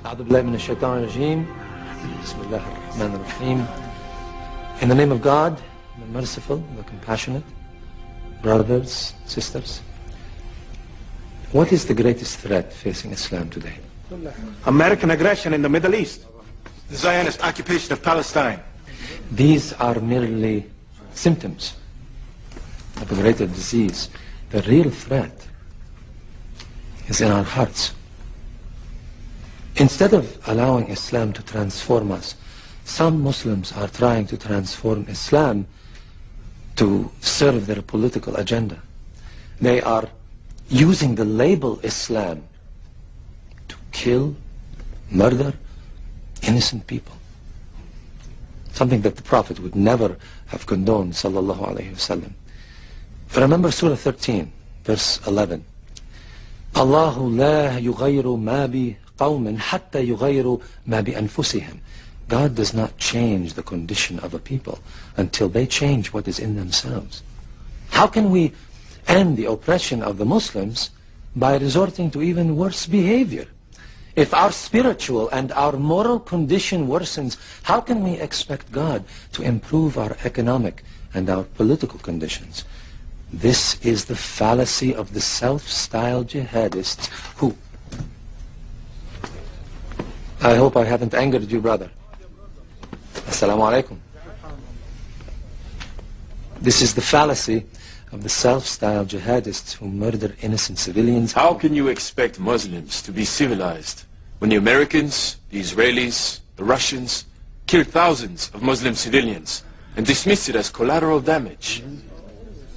أعوذ بالله من الشيطان الرجيم. بسم الله الرحمن الرحيم. In the name of God, the merciful, the compassionate, brothers, sisters, what is the greatest threat facing Islam today? American aggression in the Middle East. The Zionist occupation of Palestine. These are merely symptoms of a greater disease. The real threat is in our hearts. Instead of allowing Islam to transform us, some Muslims are trying to transform Islam to serve their political agenda. They are using the label Islam to kill, murder innocent people. Something that the Prophet would never have condoned, sallallahu alayhi wasallam. Remember Surah 13, verse 11. Allahu la yughayru ma bi qawmin hatta yughayru ma bi anfusihim. God does not change the condition of a people until they change what is in themselves. How can we end the oppression of the Muslims by resorting to even worse behavior? If our spiritual and our moral condition worsens, how can we expect God to improve our economic and our political conditions? This is the fallacy of the self-styled jihadists who... I hope I haven't angered you, brother. Assalamu alaikum. This is the fallacy of the self-styled jihadists who murder innocent civilians. How can you expect Muslims to be civilized when the Americans, the Israelis, the Russians killed thousands of Muslim civilians and dismiss it as collateral damage?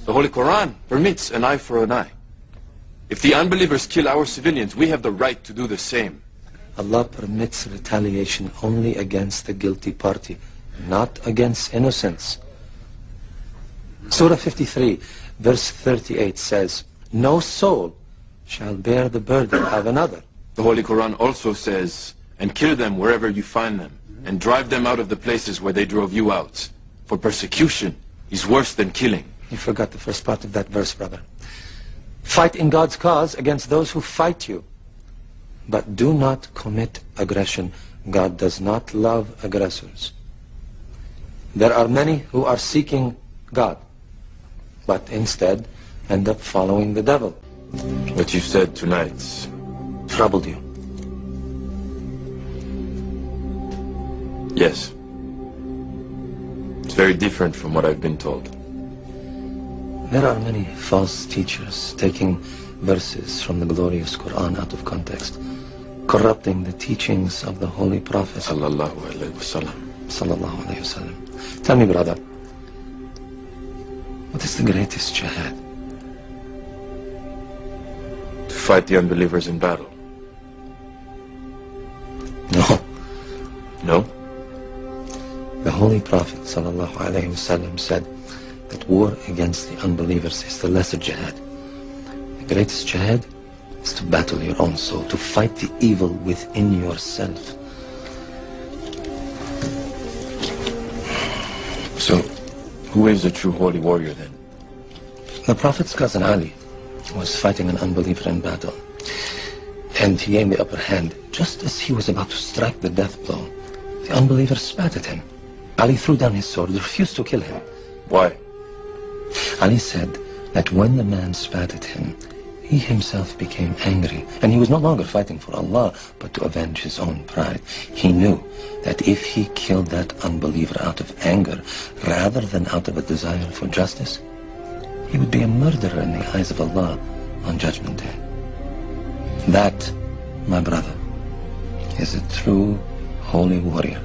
The Holy Quran permits an eye for an eye. If the unbelievers kill our civilians, we have the right to do the same. Allah permits retaliation only against the guilty party, not against innocents. Surah 53, verse 38 says, no soul shall bear the burden of another. The Holy Quran also says, and kill them wherever you find them, and drive them out of the places where they drove you out. For persecution is worse than killing. You forgot the first part of that verse, brother. Fight in God's cause against those who fight you. But do not commit aggression. God does not love aggressors. There are many who are seeking God, but instead end up following the devil. What you said tonight Troubled you? Yes. It's very different from what I've been told. There are many false teachers taking verses from the glorious Quran out of context, corrupting the teachings of the Holy Prophet Sallallahu alayhi wasallam. Sallallahu alayhi wasallam. Tell me, brother, what is the greatest jihad? To fight the unbelievers in battle. No. No? The Holy Prophet Sallallahu alayhi wasallam said that war against the unbelievers is the lesser jihad. The greatest jihad is to battle your own soul, to fight the evil within yourself. So, who is a true holy warrior then? The Prophet's cousin Ali was fighting an unbeliever in battle, and he gained the upper hand. Just as he was about to strike the death blow, the unbeliever spat at him. Ali threw down his sword, refused to kill him. Why? Ali said that when the man spat at him, he himself became angry, and he was no longer fighting for Allah, but to avenge his own pride. He knew that if he killed that unbeliever out of anger, rather than out of a desire for justice, he would be a murderer in the eyes of Allah on Judgment Day. That, my brother, is a true holy warrior.